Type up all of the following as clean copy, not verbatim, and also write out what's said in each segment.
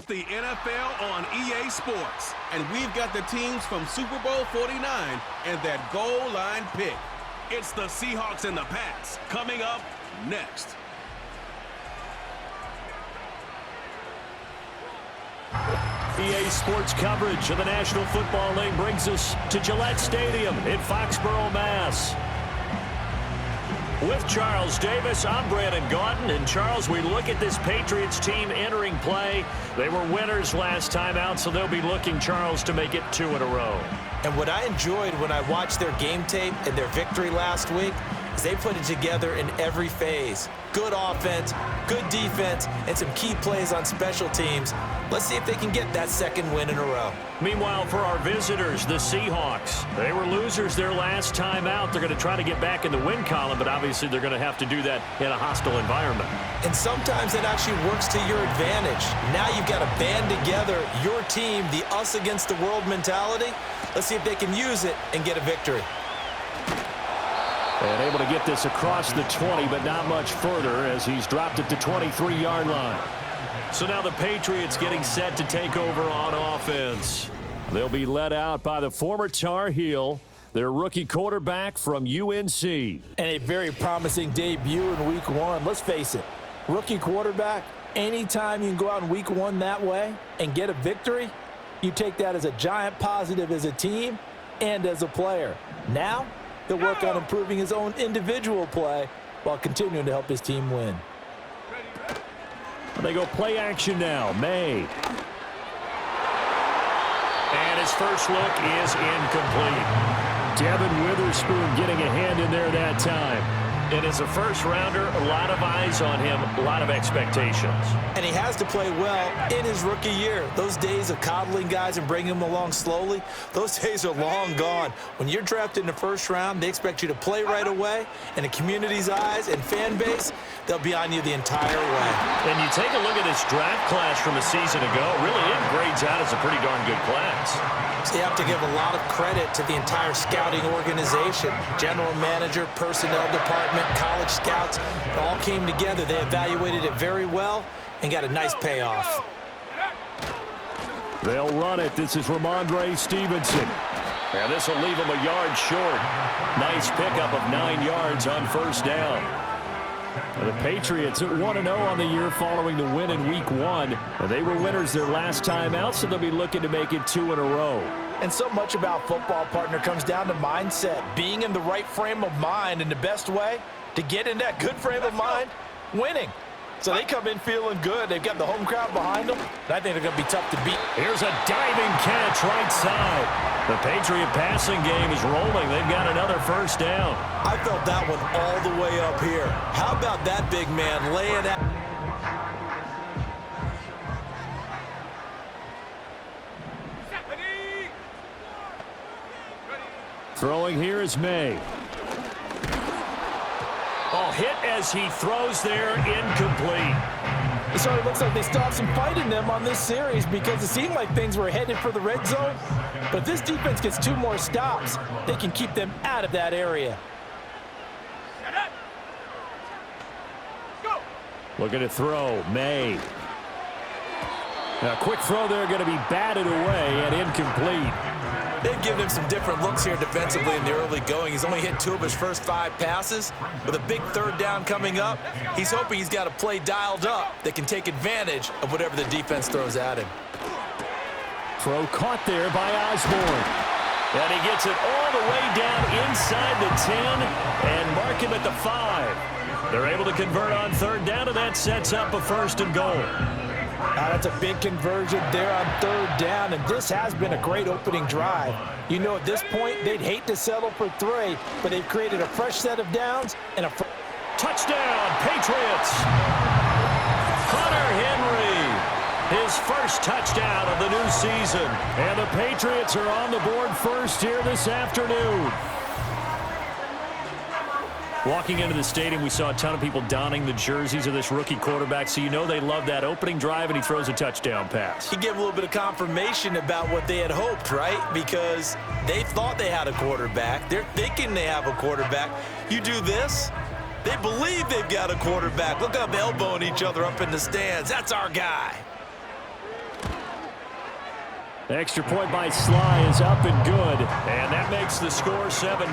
with the NFL on EA Sports. And we've got the teams from Super Bowl 49 and that goal line pick. It's the Seahawks and the Pats coming up next. EA Sports coverage of the National Football League brings us to Gillette Stadium in Foxborough, Mass. With Charles Davis, I'm Brandon Gaudin. And Charles, we look at this Patriots team entering play. They were winners last time out, so they'll be looking, Charles, to make it 2 in a row. And what I enjoyed when I watched their game tape and their victory last week is they put it together in every phase. Good offense, good defense, and some key plays on special teams. Let's see if they can get that second win in a row. Meanwhile, for our visitors, the Seahawks, they were losers their last time out. They're going to try to get back in the win column, but obviously they're going to have to do that in a hostile environment. And sometimes it actually works to your advantage. Now you've got to band together your team, the us against the world mentality. Let's see if they can use it and get a victory. And able to get this across the 20, but not much further as he's dropped it to 23-yard line. So now the Patriots getting set to take over on offense. They'll be led out by the former Tar Heel, their rookie quarterback from UNC. And a very promising debut in Week 1. Let's face it, rookie quarterback, anytime you can go out in Week 1 that way and get a victory, you take that as a giant positive as a team and as a player. Now, he'll work on improving his own individual play while continuing to help his team win. They go play action now. May. And his first look is incomplete. Devin Witherspoon getting a hand in there that time. And as a first-rounder, a lot of eyes on him, a lot of expectations. And he has to play well in his rookie year. Those days of coddling guys and bringing them along slowly, those days are long gone. When you're drafted in the first round, they expect you to play right away. And the community's eyes and fan base, they'll be on you the entire way. And you take a look at this draft class from a season ago, really it grades out as a pretty darn good class. So you have to give a lot of credit to the entire scouting organization. General manager, personnel department, college scouts, it all came together. They evaluated it very well and got a nice payoff. They'll run it. This is Ramondre Stevenson. And this will leave him a yard short. Nice pickup of 9 yards on first down. The Patriots at 1-0 on the year following the win in Week 1. They were winners their last time out, so they'll be looking to make it 2 in a row. And so much about football, partner, comes down to mindset, being in the right frame of mind, and the best way to get in that good frame of mind, winning. So they come in feeling good. They've got the home crowd behind them, and I think they're going to be tough to beat. Here's a diving catch right side. The Patriot passing game is rolling. They've got another first down. I felt that one all the way up here. How about that big man laying out? Throwing here is May. Oh, hit as he throws there, incomplete. So it looks like they still have some fight in them on this series because it seemed like things were headed for the red zone. But if this defense gets 2 more stops, they can keep them out of that area. Looking to throw, May. A quick throw there, going to be batted away and incomplete. They've given him some different looks here defensively in the early going. He's only hit 2 of his first 5 passes. With a big third down coming up, he's hoping he's got a play dialed up that can take advantage of whatever the defense throws at him. Throw caught there by Osborne. And he gets it all the way down inside the 10 and mark him at the 5. They're able to convert on third down, and that sets up a 1st and goal. That's a big conversion there on third down, and this has been a great opening drive. You know, at this point, they'd hate to settle for 3, but they've created a fresh set of downs and a touchdown, Patriots! Hunter Henry, his first touchdown of the new season. And the Patriots are on the board first here this afternoon. Walking into the stadium, we saw a ton of people donning the jerseys of this rookie quarterback, so you know they love that opening drive, and he throws a touchdown pass. He gave a little bit of confirmation about what they had hoped, right? Because they thought they had a quarterback. They're thinking they have a quarterback. You do this, they believe they've got a quarterback. Look up, elbowing each other up in the stands. That's our guy. Extra point by Sly is up and good. And that makes the score 7-0.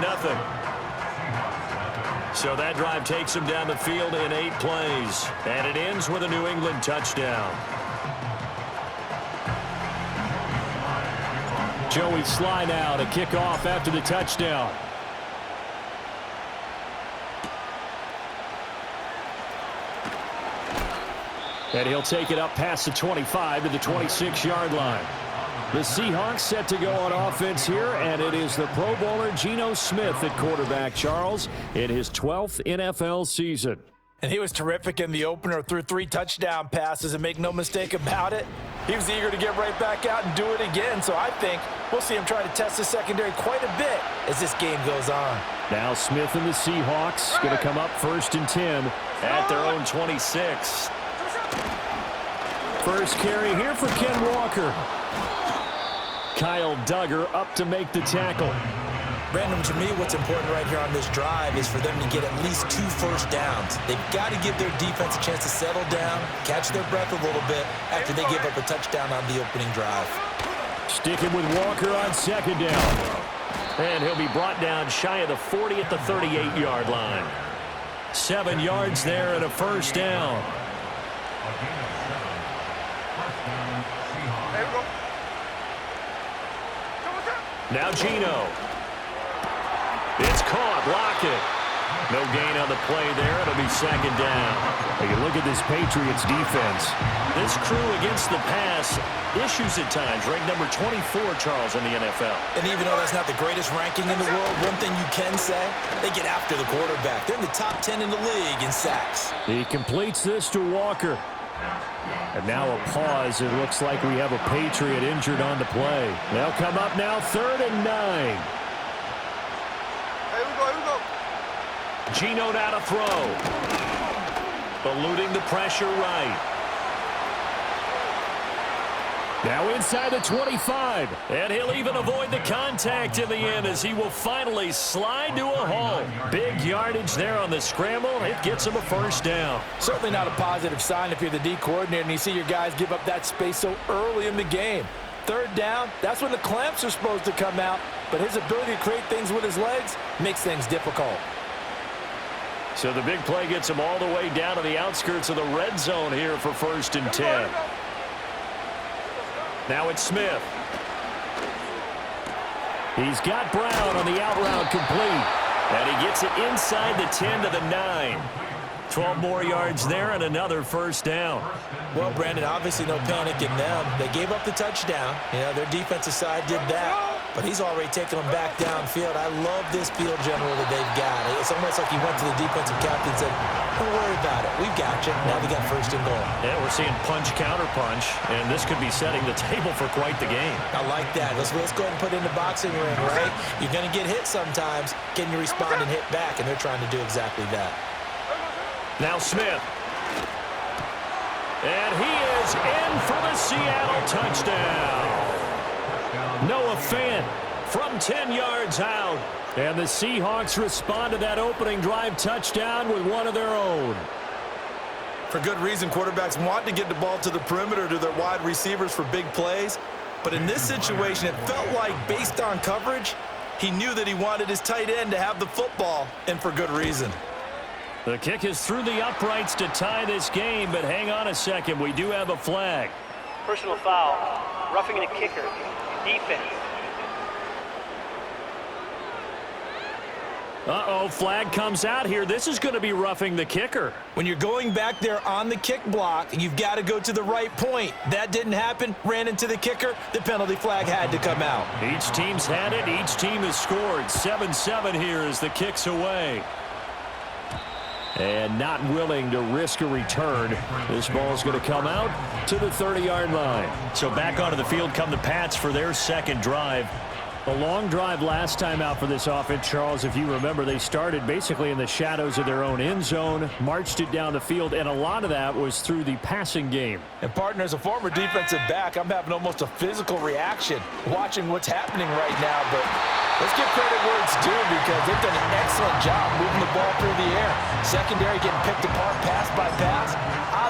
So that drive takes him down the field in 8 plays. And it ends with a New England touchdown. Joey Sly now to kick off after the touchdown. And he'll take it up past the 25 to the 26-yard line. The Seahawks set to go on offense here, and it is the Pro Bowler Geno Smith at quarterback, Charles, in his 12th NFL season. And he was terrific in the opener, threw 3 touchdown passes, and make no mistake about it, he was eager to get right back out and do it again. So I think we'll see him try to test the secondary quite a bit as this game goes on. Now Smith and the Seahawks going to come up 1st and 10 at their own 26. First carry here for Ken Walker. Kyle Duggar up to make the tackle. Brandon, to me, what's important right here on this drive is for them to get at least 2 first downs. They've got to give their defense a chance to settle down, catch their breath a little bit after they give up a touchdown on the opening drive. Sticking with Walker on 2nd down. And he'll be brought down shy of the 40 at the 38-yard line. 7 yards there and a first down. Now Geno. It's caught. Block it. No gain on the play there. It'll be 2nd down. You can look at this Patriots defense. This crew against the pass, issues at times. Ranked number 24, Charles, in the NFL. And even though that's not the greatest ranking in the world, one thing you can say, they get after the quarterback. They're in the top 10 in the league in sacks. He completes this to Walker. And now a pause. It looks like we have a Patriot injured on the play. They'll come up now 3rd and 9. Here we go. Geno now to throw. Eluding the pressure right. Now inside the 25. And he'll even avoid the contact in the end as he will finally slide to a hole. Big yardage there on the scramble. It gets him a first down. Certainly not a positive sign if you're the D coordinator and you see your guys give up that space so early in the game. 3rd down, that's when the clamps are supposed to come out. But his ability to create things with his legs makes things difficult. So the big play gets him all the way down to the outskirts of the red zone here for 1st and 10. Now it's Smith. He's got Brown on the out route complete. And he gets it inside the 10 to the 9. 12 more yards there and another first down. Well, Brandon, obviously no panic in them. They gave up the touchdown. Their defensive side did that. But he's already taken them back downfield. I love this field general that they've got. It's almost like he went to the defensive captain and said, don't worry about it. We've got you. Now we got 1st and goal. Yeah, we're seeing punch, counter punch, and this could be setting the table for quite the game. I like that. Let's go ahead and put it in the boxing ring, right? You're going to get hit sometimes. Can you respond and hit back? And they're trying to do exactly that. Now Smith. And he is in for the Seattle touchdown. Noah Fant from 10 yards out. And the Seahawks respond to that opening drive touchdown with one of their own. For good reason, quarterbacks want to get the ball to the perimeter to their wide receivers for big plays. But in this situation, it felt like based on coverage, he knew that he wanted his tight end to have the football, and for good reason. The kick is through the uprights to tie this game, but hang on a second. We do have a flag. Personal foul, roughing the kicker, defense. Uh-oh, flag comes out here. This is going to be roughing the kicker. When you're going back there on the kick block, you've got to go to the right point. That didn't happen, ran into the kicker. The penalty flag had to come out. Each team's had it. Each team has scored. 7-7 here as the kick's away. And not willing to risk a return. This ball's going to come out to the 30-yard line. So back onto the field come the Pats for their second drive. A long drive last time out for this offense, Charles. If you remember, they started basically in the shadows of their own end zone, marched it down the field, and a lot of that was through the passing game. And, partner, as a former defensive back, I'm having almost a physical reaction watching what's happening right now. But let's give credit where it's due because they've done an excellent job moving the ball through the air. Secondary getting picked apart pass by pass.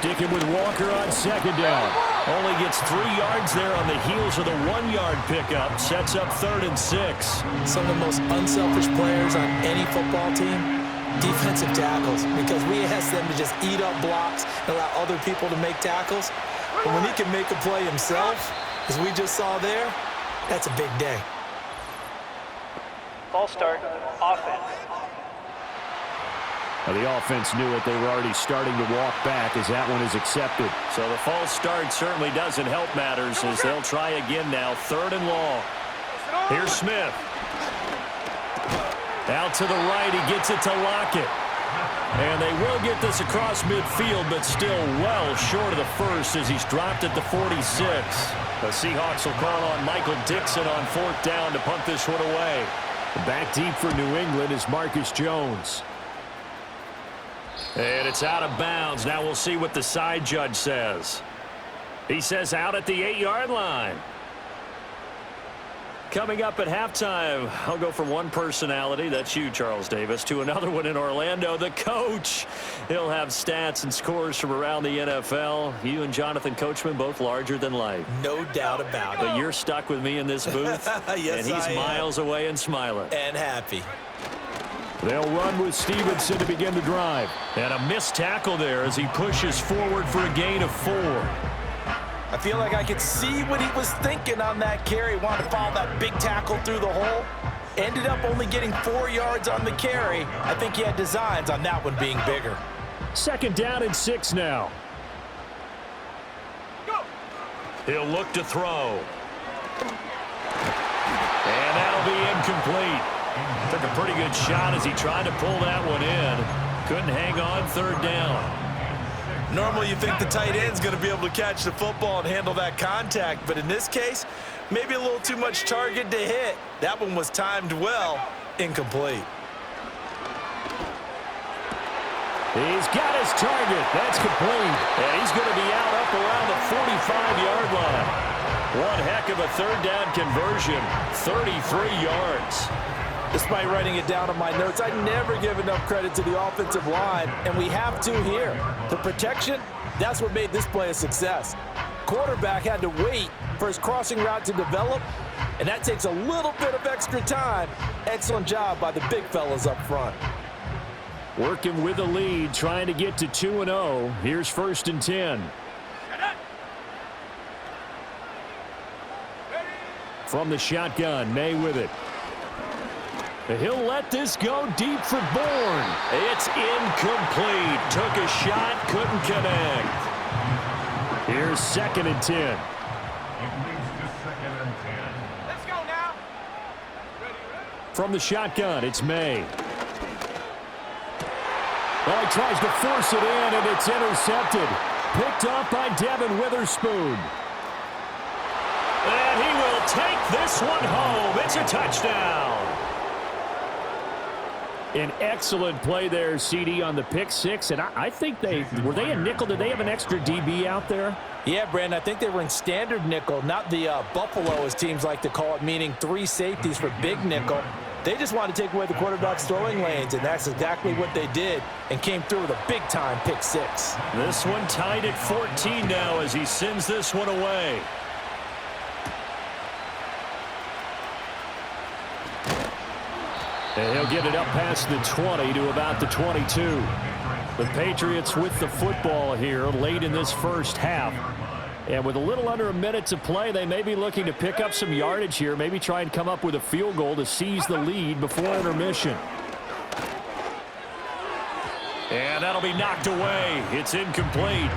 Sticking with Walker on second down. Only gets 3 yards there on the heels of the 1-yard pickup. Sets up 3rd and 6. Some of the most unselfish players on any football team, defensive tackles, because we ask them to just eat up blocks and allow other people to make tackles. But when he can make a play himself, as we just saw there, that's a big day. False start, offense. Now the offense knew it. They were already starting to walk back as that one is accepted. So the false start certainly doesn't help matters as they'll try again now. 3rd and long. Here's Smith. Out to the right. He gets it to Lockett. And they will get this across midfield, but still well short of the first as he's dropped at the 46. The Seahawks will call on Michael Dixon on 4th down to punt this one away. Back deep for New England is Marcus Jones. And it's out of bounds. Now we'll see what the side judge says. He says out at the 8-yard line. Coming up at halftime, I'll go from one personality, that's you, Charles Davis, to another one in Orlando, the coach. He'll have stats and scores from around the NFL. You and Jonathan Coachman, both larger than life. No doubt about it. But you're stuck with me in this booth, yes, and he's miles away and smiling. And happy. They'll run with Stevenson to begin the drive. And a missed tackle there as he pushes forward for a gain of 4. I feel like I could see what he was thinking on that carry. Wanted to follow that big tackle through the hole. Ended up only getting 4 yards on the carry. I think he had designs on that one being bigger. 2nd down and 6 now. Go. He'll look to throw. And that'll be incomplete. Took a pretty good shot as he tried to pull that one in. Couldn't hang on 3rd down. Normally you think the tight end's going to be able to catch the football and handle that contact, but in this case, maybe a little too much target to hit. That one was timed well. Incomplete. He's got his target. That's complete. And he's going to be out up around the 45-yard line. One heck of a 3rd down conversion. 33 yards. Despite writing it down on my notes, I never give enough credit to the offensive line, and we have to here. The protection, that's what made this play a success. Quarterback had to wait for his crossing route to develop, and that takes a little bit of extra time. Excellent job by the big fellas up front. Working with a lead, trying to get to 2-0. Here's 1st and 10. From the shotgun, May with it. He'll let this go deep for Bourne. It's incomplete. Took a shot, couldn't connect. Here's 2nd and 10. Let's go now. Ready. From the shotgun, it's May. Well, he tries to force it in, and it's intercepted. Picked up by Devin Witherspoon. And he will take this one home. It's a touchdown. An excellent play there, CD, on the pick 6. And I think were they in nickel? Did they have an extra DB out there? Yeah, Brandon, I think they were in standard nickel, not the Buffalo, as teams like to call it, meaning 3 safeties for big nickel. They just wanted to take away the quarterback's throwing lanes, and that's exactly what they did, and came through with a big-time pick 6. This one tied at 14 now as he sends this one away. And he'll get it up past the 20 to about the 22. The Patriots with the football here late in this first half. And with a little under a minute to play, they may be looking to pick up some yardage here, maybe try and come up with a field goal to seize the lead before intermission. And that'll be knocked away. It's incomplete.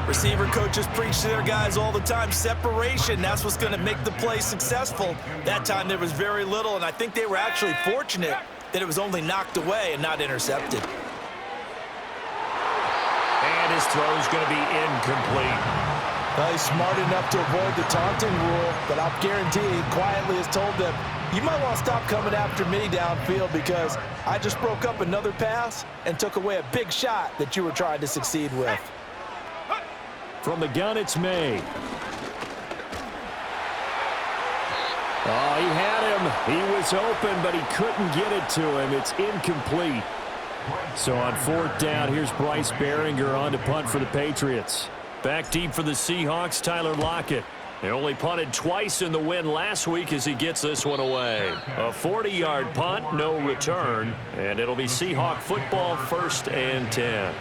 Receiver coaches preach to their guys all the time. Separation, that's what's going to make the play successful. That time there was very little, and I think they were actually fortunate that it was only knocked away and not intercepted. And his throw's going to be incomplete. Well, he's smart enough to avoid the taunting rule, but I'll guarantee he quietly has told them, you might want to stop coming after me downfield because I just broke up another pass and took away a big shot that you were trying to succeed with. From the gun, it's May. Oh, he had him. He was open, but he couldn't get it to him. It's incomplete. So on 4th down, here's Bryce Behringer on to punt for the Patriots. Back deep for the Seahawks, Tyler Lockett. They only punted twice in the win last week as he gets this one away. A 40-yard punt, no return, and it'll be Seahawk football, 1st and 10.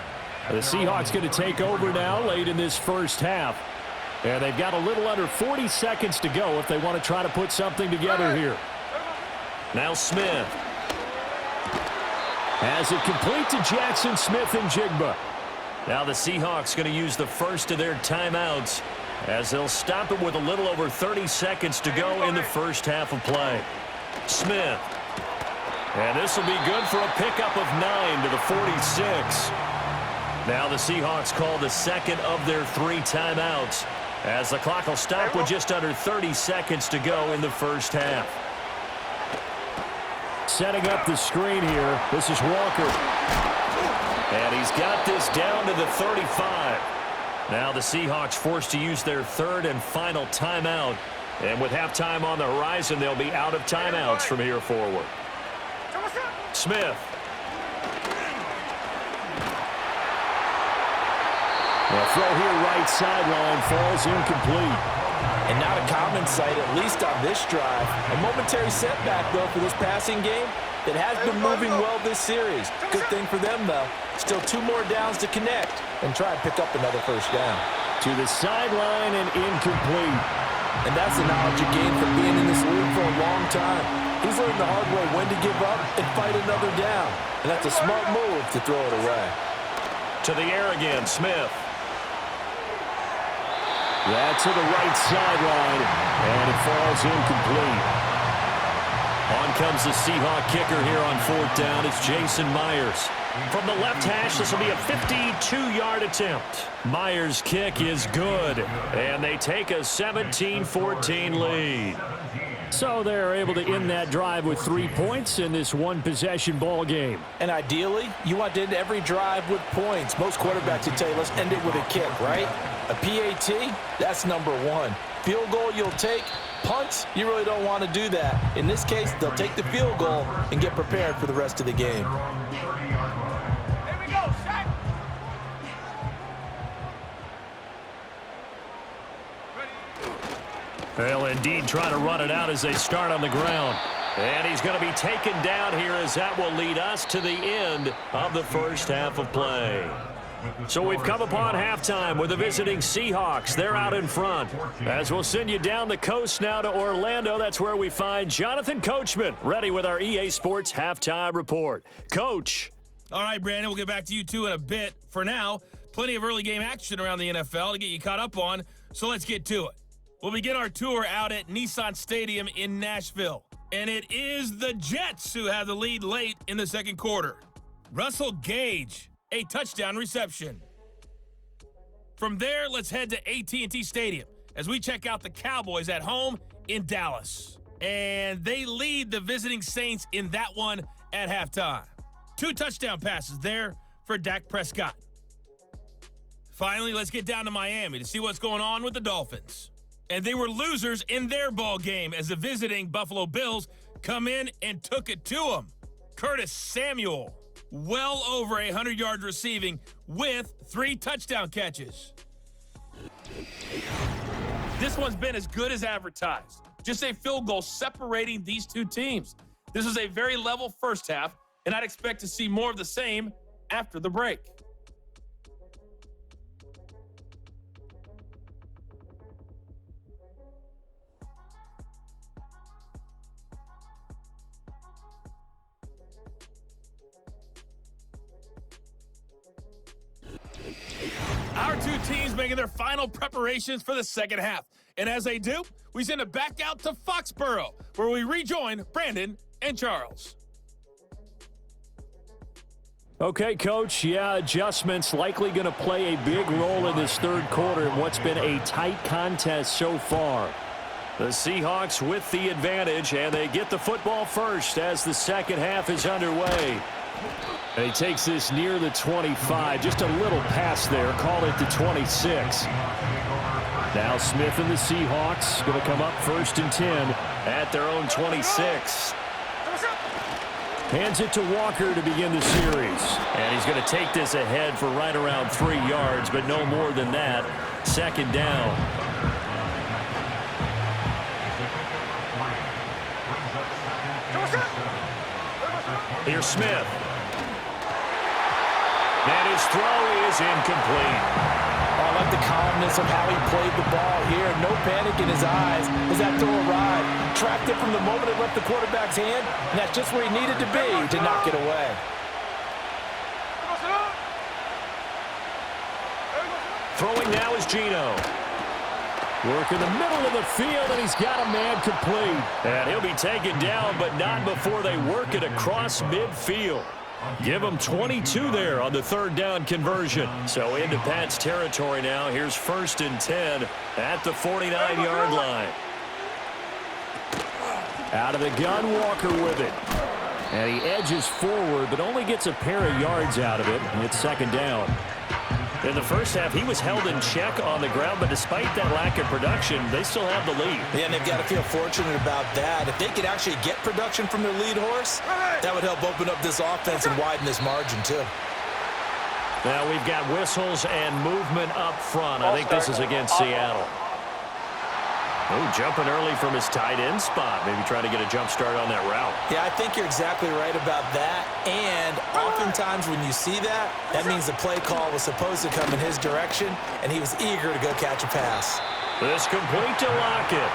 The Seahawks going to take over now late in this first half. And they've got a little under 40 seconds to go if they want to try to put something together here. Now Smith has it complete to Jackson Smith-Njigba. Now the Seahawks going to use the first of their timeouts as they'll stop it with a little over 30 seconds to go in the first half of play. Smith. And this will be good for a pickup of 9 to the 46. Now the Seahawks call the second of their 3 timeouts as the clock will stop with just under 30 seconds to go in the first half. Setting up the screen here, this is Walker. And he's got this down to the 35. Now the Seahawks forced to use their 3rd and final timeout. And with halftime on the horizon, they'll be out of timeouts from here forward. Smith. The throw here right sideline falls incomplete. And not a common sight, at least on this drive. A momentary setback, though, for this passing game. It has been moving well this series. Good thing for them, though. Still 2 more downs to connect and try and pick up another first down. To the sideline and incomplete. And that's the knowledge you gain from being in this league for a long time. He's learned the hard way when to give up and fight another down. And that's a smart move to throw it away. To the air again, Smith. That's to the right sideline, and it falls incomplete. On comes the Seahawk kicker here on 4th down. It's Jason Myers. From the left hash, this will be a 52-yard attempt. Myers' kick is good, and they take a 17-14 lead. So they're able to end that drive with 3 points in this one-possession ball game. And ideally, you want to end every drive with points. Most quarterbacks would tell you, let's end it with a kick, right? A PAT, that's number 1. Field goal you'll take. Punts, you really don't want to do that. In this case, they'll take the field goal and get prepared for the rest of the game. Here we go, Shaq. They'll indeed try to run it out as they start on the ground. And he's going to be taken down here as that will lead us to the end of the first half of play. So we've come upon halftime with the visiting Seahawks. They're out in front. As we'll send you down the coast now to Orlando, that's where we find Jonathan Coachman, ready with our EA Sports halftime report. Coach. All right, Brandon, we'll get back to you two in a bit. For now, plenty of early game action around the NFL to get you caught up on, so let's get to it. We'll begin our tour out at Nissan Stadium in Nashville. And it is the Jets who have the lead late in the second quarter. Russell Gage, a touchdown reception. From there, let's head to AT&T Stadium as we check out the Cowboys at home in Dallas. And they lead the visiting Saints in that one at halftime. 2 touchdown passes there for Dak Prescott. Finally, let's get down to Miami to see what's going on with the Dolphins. And they were losers in their ball game as the visiting Buffalo Bills come in and took it to them. Curtis Samuel, well over 100 yards receiving with 3 touchdown catches. This one's been as good as advertised. Just a field goal separating these two teams. This was a very level first half, and I'd expect to see more of the same after the break. Our two teams making their final preparations for the second half. And as they do, we send it back out to Foxborough, where we rejoin Brandon and Charles. Okay, Coach, adjustments likely going to play a big role in this third quarter in what's been a tight contest so far. The Seahawks with the advantage, and they get the football first as the second half is underway. And he takes this near the 25, just a little pass there, call it the 26. Now Smith and the Seahawks going to come up 1st and 10 at their own 26. Hands it to Walker to begin the series. And he's going to take this ahead for right around 3 yards, but no more than that. Second down. Here's Smith. And his throw is incomplete. I like the calmness of how he played the ball here. No panic in his eyes as that throw arrived. Tracked it from the moment it left the quarterback's hand, and that's just where he needed to be to knock it away. Throwing now is Geno. Work in the middle of the field, and he's got a man complete. And he'll be taken down, but not before they work it across midfield. Give him 22 there on the third down conversion. So into Pat's territory now. Here's 1st and 10 at the 49-yard line. Out of the gun, Walker with it. And he edges forward, but only gets a pair of yards out of it. And it's second down. In the first half, he was held in check on the ground, but despite that lack of production, they still have the lead. Yeah, and they've got to feel fortunate about that. If they could actually get production from their lead horse, that would help open up this offense and widen this margin, too. Now we've got whistles and movement up front. I think this is against Seattle. Oh, jumping early from his tight end spot. Maybe trying to get a jump start on that route. Yeah, I think you're exactly right about that. And oftentimes when you see that, that means the play call was supposed to come in his direction, and he was eager to go catch a pass. This complete to Lockett.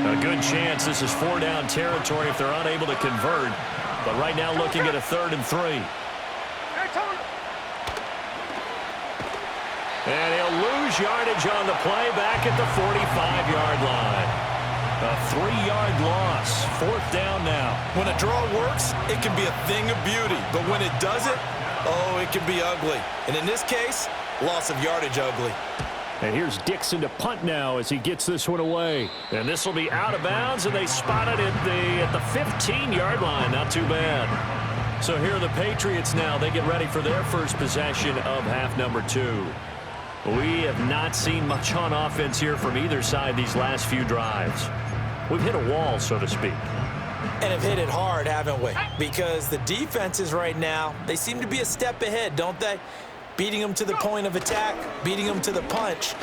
A good chance this is 4-down territory if they're unable to convert. But right now looking at a 3rd and 3. And he'll lose yardage on the play back at the 45-yard line. A 3-yard loss. 4th down now. When a draw works, it can be a thing of beauty. But when it doesn't, oh, it can be ugly. And in this case, loss of yardage ugly. And here's Dixon to punt now as he gets this one away. And this will be out of bounds, and they spot it at the 15-yard line. Not too bad. So here are the Patriots now. They get ready for their first possession of half number 2. We have not seen much on offense here from either side these last few drives. We've hit a wall, so to speak. And have hit it hard, haven't we? Because the defenses right now, they seem to be a step ahead, don't they? Beating them to the point of attack, beating them to the punch.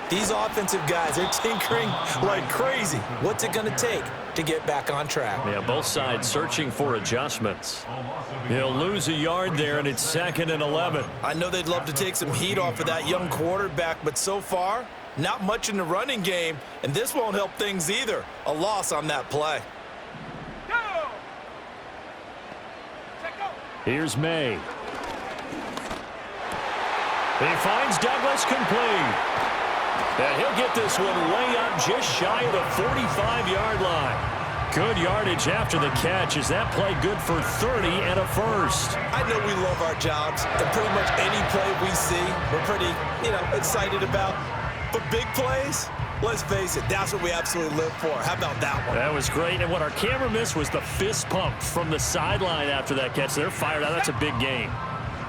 These offensive guys, they're tinkering like crazy. What's it going to take to get back on track? Yeah, both sides searching for adjustments. He'll lose a yard there, and it's 2nd and 11. I know they'd love to take some heat off of that young quarterback, but so far, not much in the running game, and this won't help things either. A loss on that play. Here's May. He finds Douglas complete. And he'll get this one way up just shy of the 45-yard line. Good yardage after the catch. Is that play good for 30 and a first? I know we love our jobs, and pretty much any play we see, we're pretty, excited about. But big plays, let's face it, that's what we absolutely live for. How about that one? That was great. And what our camera missed was the fist pump from the sideline after that catch. They're fired out. That's a big game.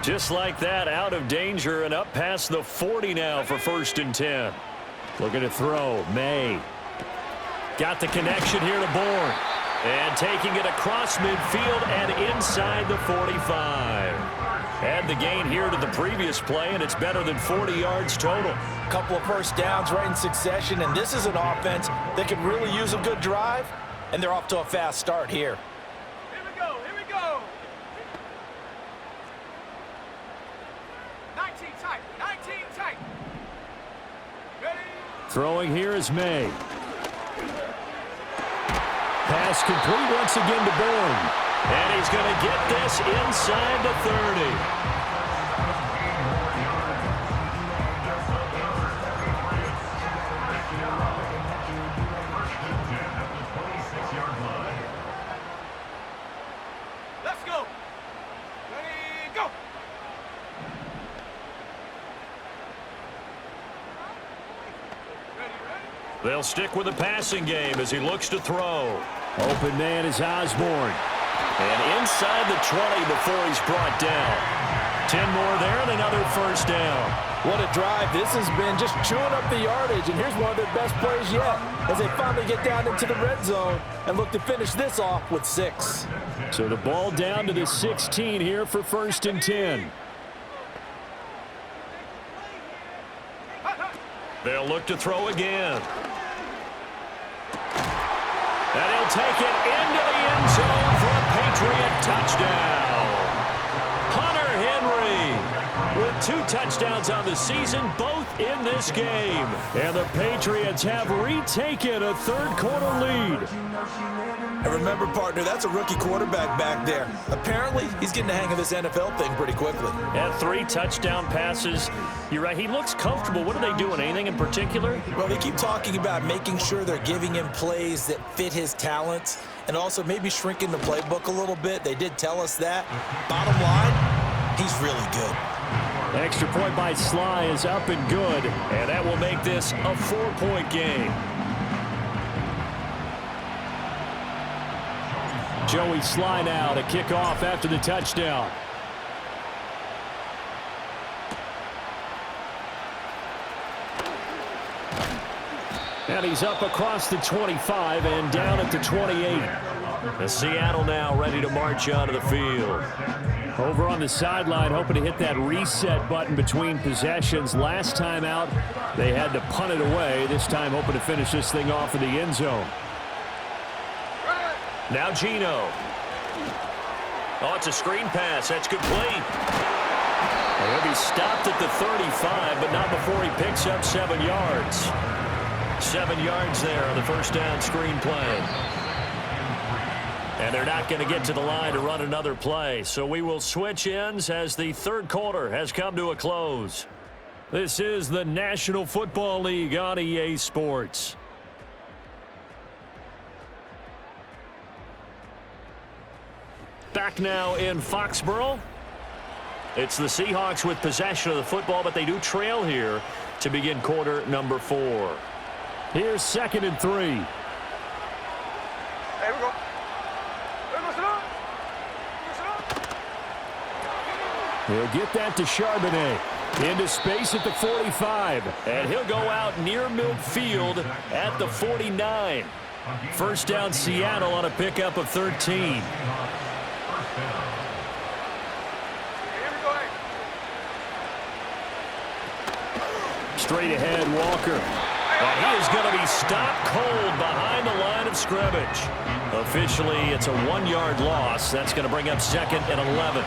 Just like that, out of danger and up past the 40 now for 1st and 10. Looking to throw. May. Got the connection here to Bourne. And taking it across midfield and inside the 45. Add the gain here to the previous play, and it's better than 40 yards total. Couple of first downs right in succession, and this is an offense that could really use a good drive, and they're off to a fast start here. Here we go, here we go. 19 tight. Ready? Throwing here is May. Pass complete once again to Bourne. And he's going to get this inside the 30. Let's go. Ready, go. They'll stick with the passing game as he looks to throw. Open man is Osborne. And inside the 20 before he's brought down. 10 more there and another first down. What a drive this has been, just chewing up the yardage, and here's one of their best plays yet as they finally get down into the red zone and look to finish this off with 6. So the ball down to the 16 here for 1st and 10. They'll look to throw again. And he'll take it into the end zone for a Patriot touchdown. Hunter Henry with 2 touchdowns on the season, both in this game. And the Patriots have retaken a third-quarter lead. And remember, partner, that's a rookie quarterback back there. Apparently, he's getting the hang of this NFL thing pretty quickly. Yeah, 3 touchdown passes. You're right, he looks comfortable. What are they doing? Anything in particular? Well, they keep talking about making sure they're giving him plays that fit his talents and also maybe shrinking the playbook a little bit. They did tell us that. Bottom line, he's really good. Extra point by Sly is up and good, and that will make this a 4-point game. Joey Sly now to kick off after the touchdown. And he's up across the 25 and down at the 28. And Seattle now ready to march onto the field. Over on the sideline, hoping to hit that reset button between possessions. Last time out, they had to punt it away. This time, hoping to finish this thing off in the end zone. Now Gino. Oh, it's a screen pass. That's complete. He'll be stopped at the 35, but not before he picks up 7 yards. 7 yards there on the first down screen play. And they're not going to get to the line to run another play. So we will switch ends as the third quarter has come to a close. This is the National Football League on EA Sports. Back now in Foxborough. It's the Seahawks with possession of the football, but they do trail here to begin quarter number 4. Here's 2nd and 3. There we go. He'll get that to Charbonnet. Into space at the 45. And he'll go out near midfield at the 49. First down Seattle on a pickup of 13. Straight ahead, Walker. And he is going to be stopped cold behind the line of scrimmage. Officially, it's a 1-yard loss. That's going to bring up 2nd and 11.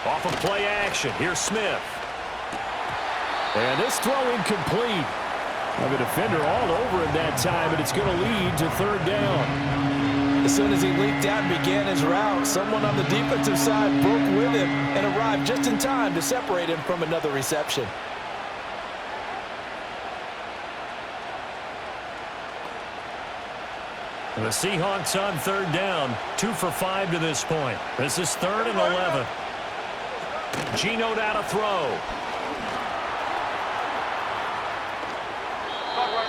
Off of play action. Here's Smith. And this throw incomplete. Have a defender all over him that time, and it's going to lead to 3rd down. As soon as he leaped out and began his route, someone on the defensive side broke with him and arrived just in time to separate him from another reception. And the Seahawks on 3rd down, 2 for 5 to this point. This is 3rd and 11. Gino down to throw.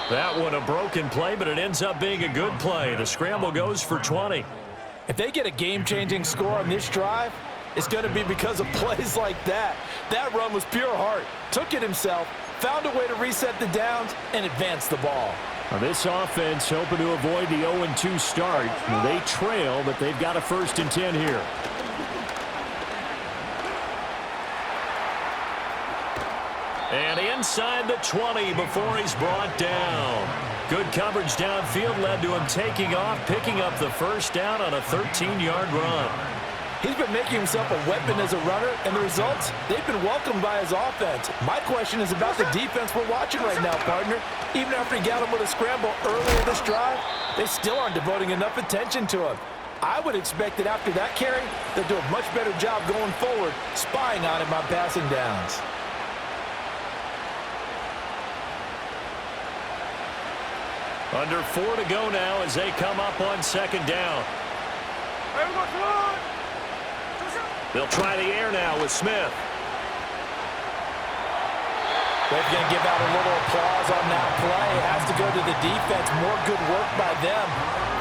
That one a broken play, but it ends up being a good play. The scramble goes for 20. If they get a game-changing score on this drive, it's going to be because of plays like that. That run was pure heart. Took it himself, found a way to reset the downs, and advance the ball. Now this offense hoping to avoid the 0-2 start. They trail, but they've got a 1st and 10 here. And inside the 20 before he's brought down. Good coverage downfield led to him taking off, picking up the first down on a 13-yard run. He's been making himself a weapon as a runner, and the results, they've been welcomed by his offense. My question is about the defense we're watching right now, partner. Even after he got him with a scramble earlier this drive, they still aren't devoting enough attention to him. I would expect that after that carry, they'll do a much better job going forward, spying on him on passing downs. Under 4 to go now as they come up on 2nd down. They'll try the air now with Smith. They're going to give out a little applause on that play. It has to go to the defense. More good work by them.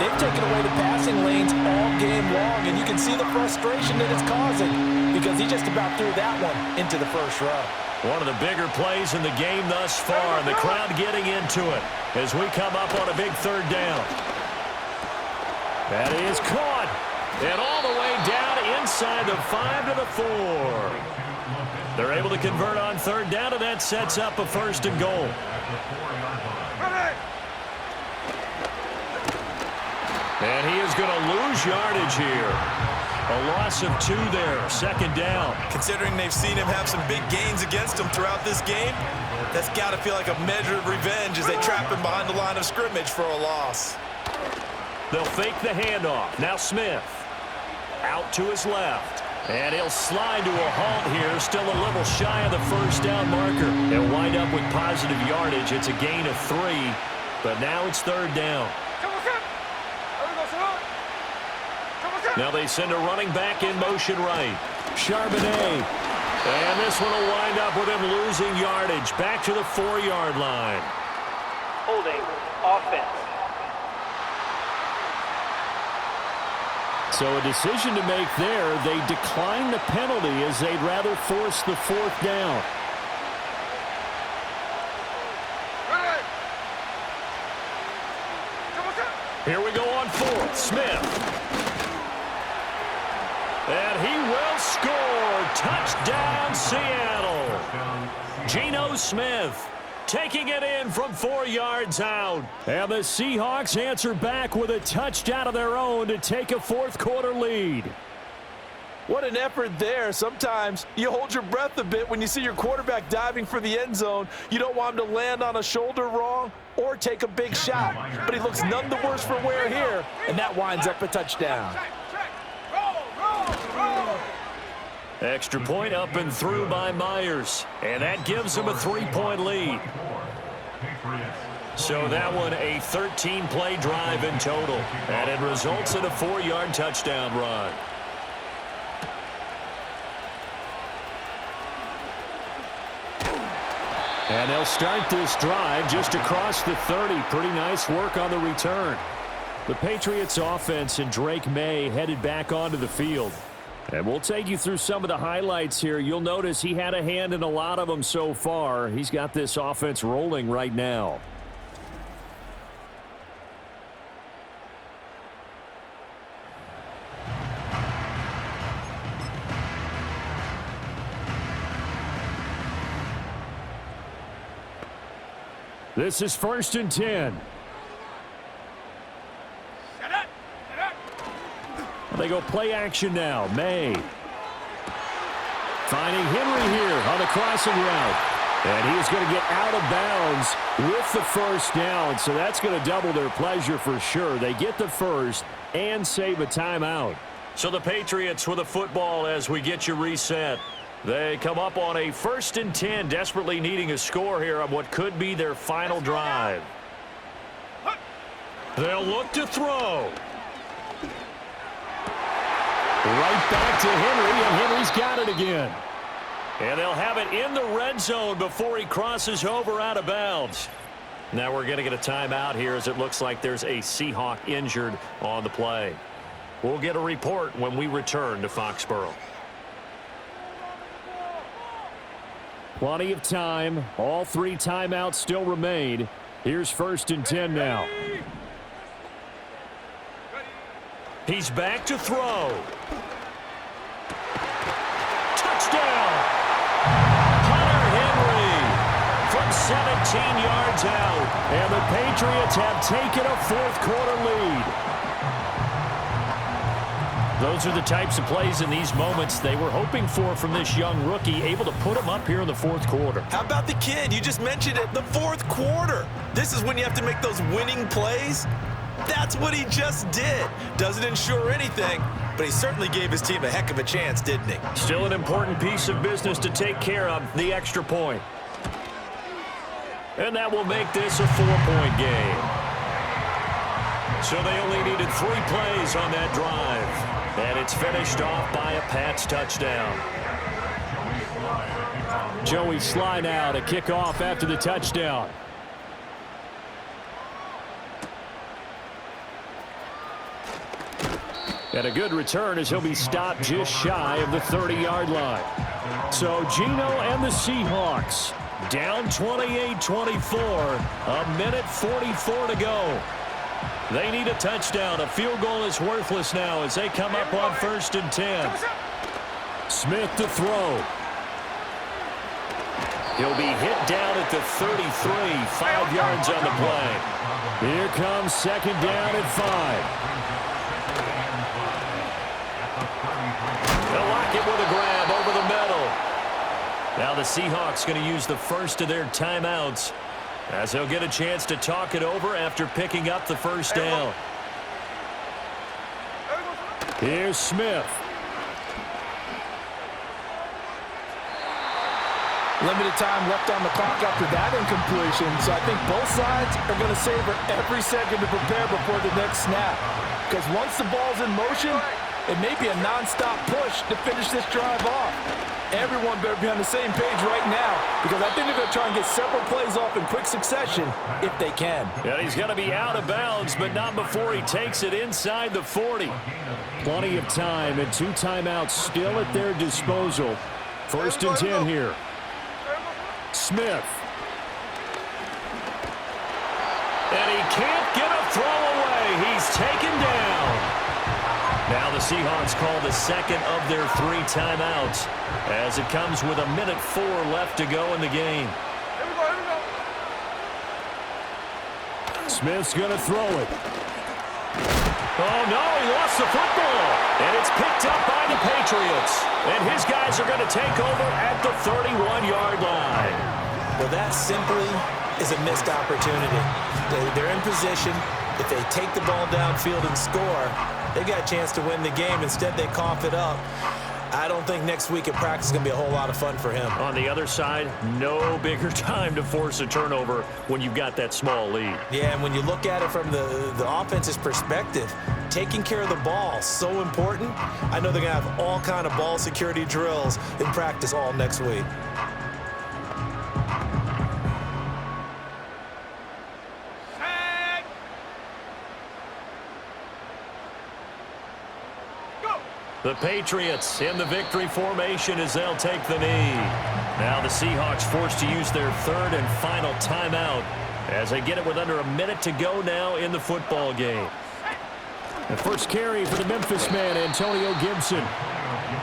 They've taken away the passing lanes all game long, and you can see the frustration that it's causing because he just about threw that one into the first row. One of the bigger plays in the game thus far, and the crowd getting into it as we come up on a big third down. That is caught, and all the way down inside the 5 to the 4. They're able to convert on third down, and that sets up a 1st and goal. And he is going to lose yardage here. A loss of 2 there, 2nd down. Considering they've seen him have some big gains against him throughout this game, that's got to feel like a measure of revenge as they trap him behind the line of scrimmage for a loss. They'll fake the handoff. Now Smith out to his left. And he'll slide to a halt here, still a little shy of the 1st down marker. They'll wind up with positive yardage. It's a gain of 3, but now it's 3rd down. Now they send a running back in motion right. Charbonnet. And this one will wind up with him losing yardage. Back to the 4-yard line. Holding offense. So a decision to make there. They decline the penalty as they'd rather force the 4th down. Here we go on 4th. Smith. And he will score. Touchdown, Seattle. Geno Smith taking it in from 4 yards out. And the Seahawks answer back with a touchdown of their own to take a 4th quarter lead. What an effort there. Sometimes you hold your breath a bit when you see your quarterback diving for the end zone. You don't want him to land on a shoulder wrong or take a big shot. But he looks none the worse for wear here, and that winds up a touchdown. Extra point up and through by Myers. And that gives them a 3-point lead. So that one a 13-play drive in total. And it results in a 4-yard touchdown run. And they'll start this drive just across the 30. Pretty nice work on the return. The Patriots offense and Drake May headed back onto the field. And we'll take you through some of the highlights here. You'll notice he had a hand in a lot of them so far. He's got this offense rolling right now. This is 1st and 10. They go play action now. May finding Henry here on the crossing route. And he is going to get out of bounds with the 1st down. So that's going to double their pleasure for sure. They get the 1st and save a timeout. So the Patriots with a football as we get you reset. They come up on a 1st and 10, desperately needing a score here on what could be their final drive. They'll look to throw. Right back to Henry, and Henry's got it again. And they'll have it in the red zone before he crosses over out of bounds. Now we're going to get a timeout here as it looks like there's a Seahawk injured on the play. We'll get a report when we return to Foxborough. Plenty of time. All 3 timeouts still remain. Here's 1st and 10 now. He's back to throw. Touchdown! Hunter Henry from 17 yards out. And the Patriots have taken a 4th quarter lead. Those are the types of plays in these moments they were hoping for from this young rookie, able to put him up here in the 4th quarter. How about the kid? You just mentioned it, the 4th quarter. This is when you have to make those winning plays. That's what he just did. Doesn't ensure anything, but he certainly gave his team a heck of a chance, didn't he? Still an important piece of business to take care of, the extra point. And that will make this a 4-point game. So they only needed 3 plays on that drive. And it's finished off by a Pats touchdown. Joey Sly now to kick off after the touchdown. And a good return as he'll be stopped just shy of the 30-yard line. So Geno and the Seahawks down 28-24, a minute 44 to go. They need a touchdown. A field goal is worthless now as they come up on 1st and 10. Smith to throw. He'll be hit down at the 33, 5 yards on the play. Here comes 2nd down at 5. They'll lock it with a grab over the middle. Now the Seahawks going to use the first of their timeouts as they'll get a chance to talk it over after picking up the 1st down. Here's Smith. Limited time left on the clock after that incompletion, so I think both sides are going to savor every second to prepare before the next snap. Because once the ball's in motion, it may be a non-stop push to finish this drive off. Everyone better be on the same page right now, because I think they're going to try and get several plays off in quick succession if they can. Yeah, he's going to be out of bounds, but not before he takes it inside the 40. Plenty of time and 2 timeouts still at their disposal. 1st and 10 here. Smith. And he can't get a throw away. He's taken down. Now the Seahawks call the 2nd of their 3 timeouts as it comes with a minute 4 left to go in the game. Here we go. Smith's going to throw it. Oh, no, he lost the football. And it's picked up by the Patriots. And his guys are going to take over at the 31-yard line. Well, that simply is a missed opportunity. They're in position. If they take the ball downfield and score, they got a chance to win the game. Instead, they cough it up. I don't think next week at practice is going to be a whole lot of fun for him. On the other side, no bigger time to force a turnover when you've got that small lead. Yeah, and when you look at it from the offense's perspective, taking care of the ball is so important. I know they're going to have all kind of ball security drills in practice all next week. The Patriots in the victory formation as they'll take the knee. Now the Seahawks forced to use their 3rd and final timeout as they get it with under a minute to go now in the football game. The first carry for the Memphis man, Antonio Gibson.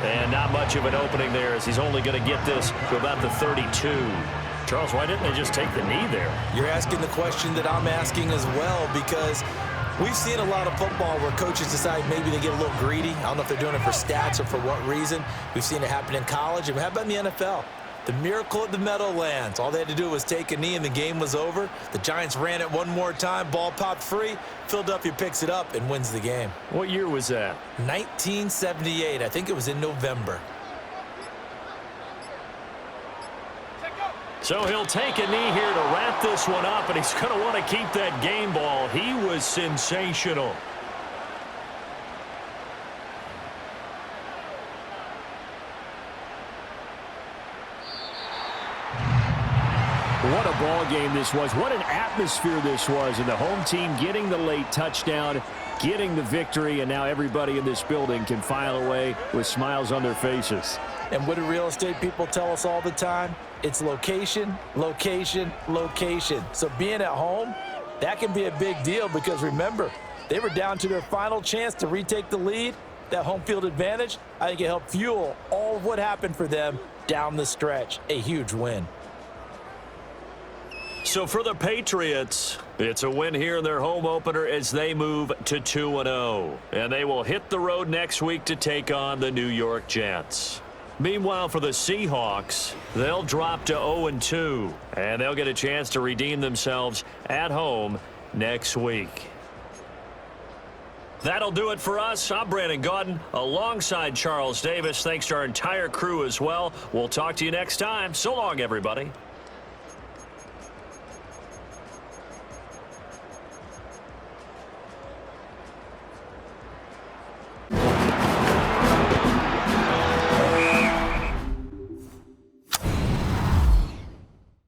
And not much of an opening there as he's only going to get this to about the 32. Charles, why didn't they just take the knee there? You're asking the question that I'm asking as well, because we've seen a lot of football where coaches decide maybe they get a little greedy. I don't know if they're doing it for stats or for what reason. We've seen it happen in college. And how about in the NFL? The miracle at the Meadowlands. All they had to do was take a knee and the game was over. The Giants ran it one more time. Ball popped free. Philadelphia picks it up and wins the game. What year was that? 1978. I think it was in November. So he'll take a knee here to wrap this one up, and he's going to want to keep that game ball. He was sensational. What a ball game this was. What an atmosphere this was. And the home team getting the late touchdown, getting the victory, and now everybody in this building can file away with smiles on their faces. And what do real estate people tell us all the time? It's location, location, location. So being at home, that can be a big deal because, remember, they were down to their final chance to retake the lead. That home field advantage, I think it helped fuel all of what happened for them down the stretch. A huge win. So for the Patriots, it's a win here in their home opener as they move to 2-0. And they will hit the road next week to take on the New York Jets. Meanwhile, for the Seahawks, they'll drop to 0-2, and they'll get a chance to redeem themselves at home next week. That'll do it for us. I'm Brandon Gaudin alongside Charles Davis. Thanks to our entire crew as well. We'll talk to you next time. So long, everybody.